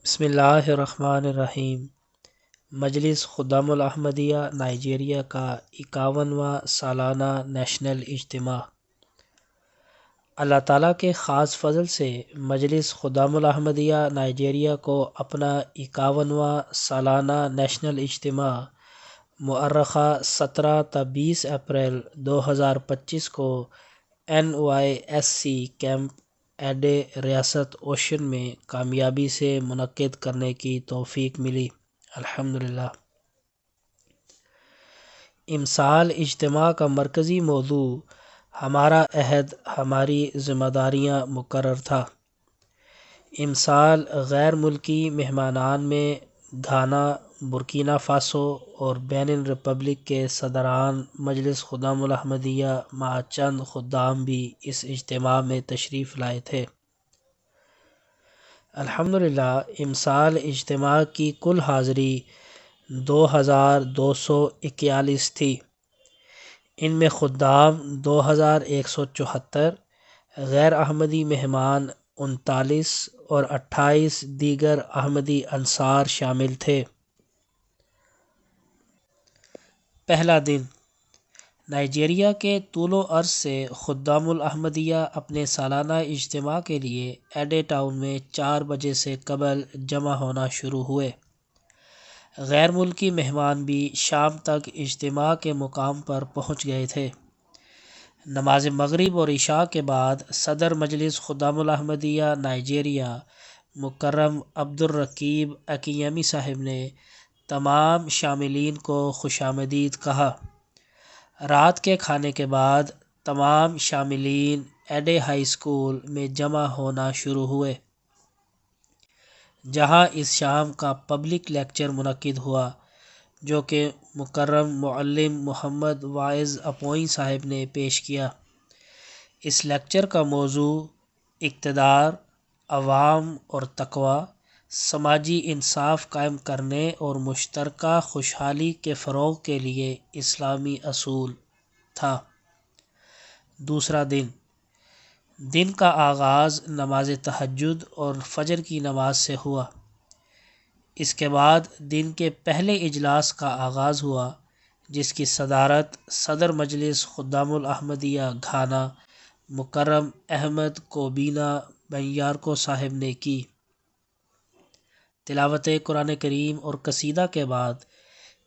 بسم اللہ الرحمن الرحیم۔ مجلس خدام الاحمدیہ نائجیریا کا 51واں سالانہ نیشنل اجتماع۔ اللہ تعالیٰ کے خاص فضل سے مجلس خدام الاحمدیہ نائجیریا کو اپنا 51واں سالانہ نیشنل اجتماع مؤرخہ 17 تا 20 اپریل 2025 کو NYSC کیمپ ایڈے ریاست اوشن میں کامیابی سے منعقد کرنے کی توفیق ملی، الحمدللہ۔ امسال اجتماع کا مرکزی موضوع ہمارا عہد ہماری ذمہ داریاں مقرر تھا۔ امسال غیر ملکی مہمانان میں گھانا، برکینا فاسو اور بینن ریپبلک کے صدران مجلس خدام الاحمدیہ مع چند خدام بھی اس اجتماع میں تشریف لائے تھے۔ الحمدللہ امسال اجتماع کی کل حاضری 2241 تھی۔ ان میں خدام 2174، غیر احمدی مہمان 39 اور 28 دیگر احمدی انصار شامل تھے۔ پہلا دن۔ نائجیریا کے طول و عرض سے خدام الاحمدیہ اپنے سالانہ اجتماع کے لیے ایڈے ٹاؤن میں 4 بجے سے قبل جمع ہونا شروع ہوئے۔ غیر ملکی مہمان بھی شام تک اجتماع کے مقام پر پہنچ گئے تھے۔ نماز مغرب اور عشاء کے بعد صدر مجلس خدام الاحمدیہ نائجیریا مکرم عبدالرقیب اکینیمی صاحب نے تمام شاملین کو خوش آمدید کہا۔ رات کے کھانے کے بعد تمام شاملین ایڈے ہائی اسکول میں جمع ہونا شروع ہوئے، جہاں اس شام کا پبلک لیکچر منعقد ہوا جو کہ مکرم معلم محمد واعظ اپوئی صاحب نے پیش کیا۔ اس لیکچر کا موضوع اقتدار، عوام اور تقویٰ، سماجی انصاف قائم کرنے اور مشترکہ خوشحالی کے فروغ کے لیے اسلامی اصول تھا۔ دوسرا دن۔ دن کا آغاز نماز تہجد اور فجر کی نماز سے ہوا۔ اس کے بعد دن کے پہلے اجلاس کا آغاز ہوا جس کی صدارت صدر مجلس خدام الاحمدیہ گھانا مکرم احمد کوبینہ بنیارکو صاحب نے کی۔ تلاوت قرآن کریم اور قصیدہ کے بعد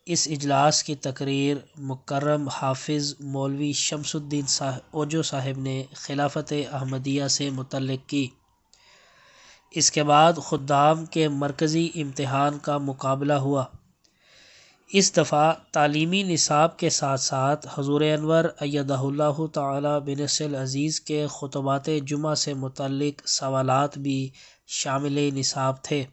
اس اجلاس کی تقریر مکرم حافظ مولوی شمس الدین اوجو صاحب نے خلافت احمدیہ سے متعلق کی۔ اس کے بعد خدام کے مرکزی امتحان کا مقابلہ ہوا۔ اس دفعہ تعلیمی نصاب کے ساتھ ساتھ حضور انور ایدہ اللہ تعالی بنصر العزیز کے خطبات جمعہ سے متعلق سوالات بھی شامل نصاب تھے۔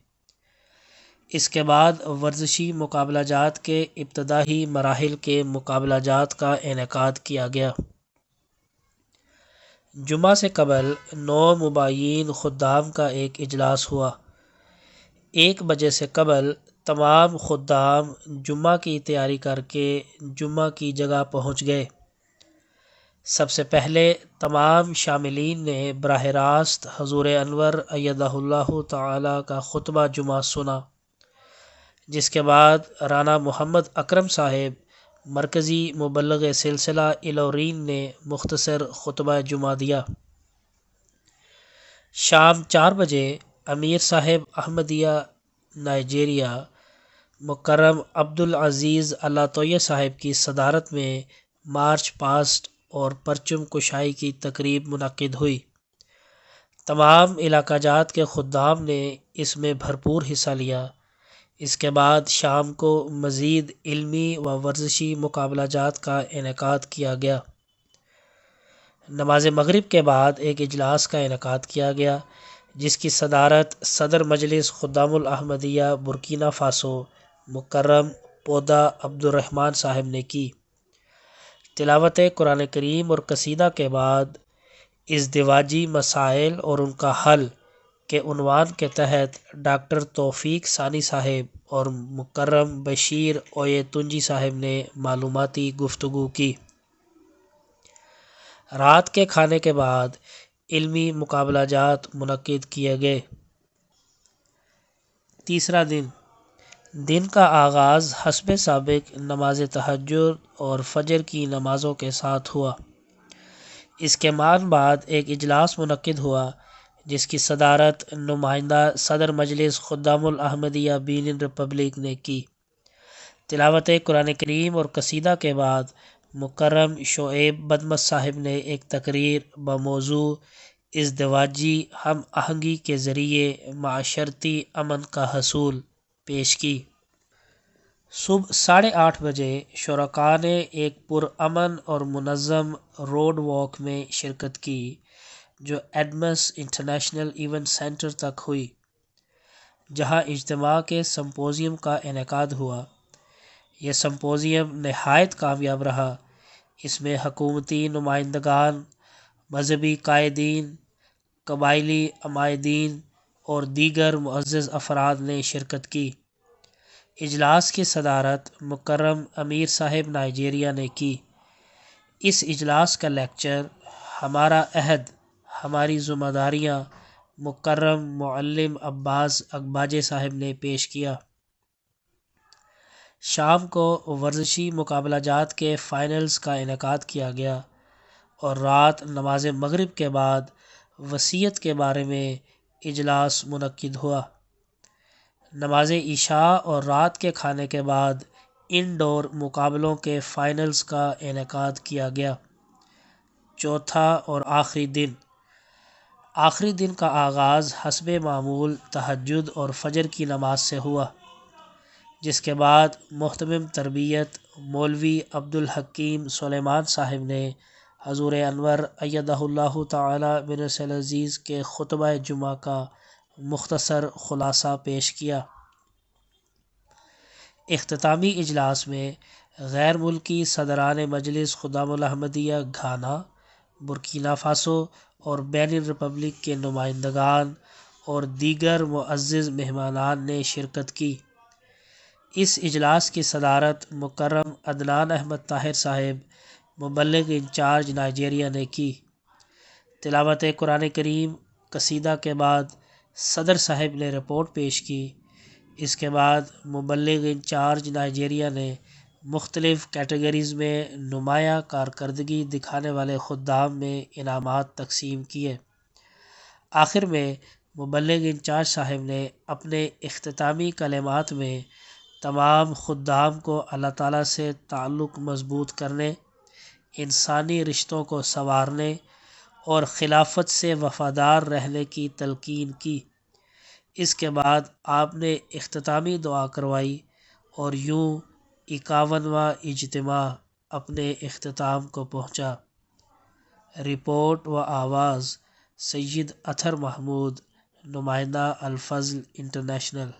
اس کے بعد ورزشی مقابلہ جات کے ابتدائی مراحل کے مقابلہ جات کا انعقاد کیا گیا۔ جمعہ سے قبل 9 مباحثین خدام کا ایک اجلاس ہوا۔ 1 بجے سے قبل تمام خدام جمعہ کی تیاری کر کے جمعہ کی جگہ پہنچ گئے۔ سب سے پہلے تمام شاملین نے براہ راست حضور انور ایدہ اللہ تعالی کا خطبہ جمعہ سنا، جس کے بعد رانا محمد اکرم صاحب مرکزی مبلغ سلسلہ ایلورین نے مختصر خطبہ جمعہ دیا۔ شام 4 بجے امیر صاحب احمدیہ نائجیریا مکرم عبدالعزیز اللہۃ صاحب کی صدارت میں مارچ پاسٹ اور پرچم کشائی کی تقریب منعقد ہوئی۔ تمام علاقہ جات کے خدام نے اس میں بھرپور حصہ لیا۔ اس کے بعد شام کو مزید علمی و ورزشی مقابلہ جات کا انعقاد کیا گیا۔ نماز مغرب کے بعد ایک اجلاس کا انعقاد کیا گیا جس کی صدارت صدر مجلس خدام الاحمدیہ برکینا فاسو مکرم پودا عبدالرحمن صاحب نے کی۔ تلاوت قرآن کریم اور قصیدہ کے بعد ازدواجی مسائل اور ان کا حل کے عنوان کے تحت ڈاکٹر توفیق ثانی صاحب اور مکرم بشیر اویے تنجی صاحب نے معلوماتی گفتگو کی۔ رات کے کھانے کے بعد علمی مقابلہ جات منعقد کیے گئے۔ تیسرا دن کا آغاز حسب سابق نماز تہجد اور فجر کی نمازوں کے ساتھ ہوا۔ اس کے بعد ایک اجلاس منعقد ہوا جس کی صدارت نمائندہ صدر مجلس خدام الاحمدیہ بینن ریپبلک نے کی۔ تلاوت قرآن کریم اور قصیدہ کے بعد مکرم شعیب بدمست صاحب نے ایک تقریر بموضوع ازدواجی ہم آہنگی کے ذریعے معاشرتی امن کا حصول پیش کی۔ صبح 8:30 بجے شرکاء نے ایک پرامن اور منظم روڈ واک میں شرکت کی جو ایڈمس انٹرنیشنل ایونٹ سینٹر تک ہوئی، جہاں اجتماع کے سمپوزیم کا انعقاد ہوا۔ یہ سمپوزیم نہایت کامیاب رہا۔ اس میں حکومتی نمائندگان، مذہبی قائدین، قبائلی عمائدین اور دیگر معزز افراد نے شرکت کی۔ اجلاس کی صدارت مکرم امیر صاحب نائجیریا نے کی۔ اس اجلاس کا لیکچر ہمارا عہد، ہماری ذمہ داریاں مکرم معلم عباس اگباجے صاحب نے پیش کیا۔ شام کو ورزشی مقابلہ جات کے فائنلز کا انعقاد کیا گیا اور رات نماز مغرب کے بعد وصیت کے بارے میں اجلاس منعقد ہوا۔ نماز عشاء اور رات کے کھانے کے بعد انڈور مقابلوں کے فائنلز کا انعقاد کیا گیا۔ چوتھا اور آخری دن کا آغاز حسب معمول تہجد اور فجر کی نماز سے ہوا، جس کے بعد محتمم تربیت مولوی عبدالحکیم سلیمان صاحب نے حضور انور ایدہ اللہ تعالی بنصرہ العزیز کے خطبہ جمعہ کا مختصر خلاصہ پیش کیا۔ اختتامی اجلاس میں غیر ملکی صدران مجلس خدام الاحمدیہ گھانا، برکینا فاسو اور بین الریپبلک کے نمائندگان اور دیگر معزز مہمانان نے شرکت کی۔ اس اجلاس کی صدارت مکرم عدنان احمد طاہر صاحب، مبلغ انچارج نائجیریا نے کی۔ تلاوت قرآن کریم قصیدہ کے بعد صدر صاحب نے رپورٹ پیش کی۔ اس کے بعد مبلغ انچارج نائجیریا نے مختلف کیٹیگریز میں نمایاں کارکردگی دکھانے والے خدام میں انعامات تقسیم کیے۔ آخر میں مبلغ انچارج صاحب نے اپنے اختتامی کلمات میں تمام خدام کو اللہ تعالیٰ سے تعلق مضبوط کرنے، انسانی رشتوں کو سنوارنے اور خلافت سے وفادار رہنے کی تلقین کی۔ اس کے بعد آپ نے اختتامی دعا کروائی اور یوں 51واں اجتماع اپنے اختتام کو پہنچا۔ رپورٹ و آواز سید اطہر محمود، نمائندہ الفضل انٹرنیشنل۔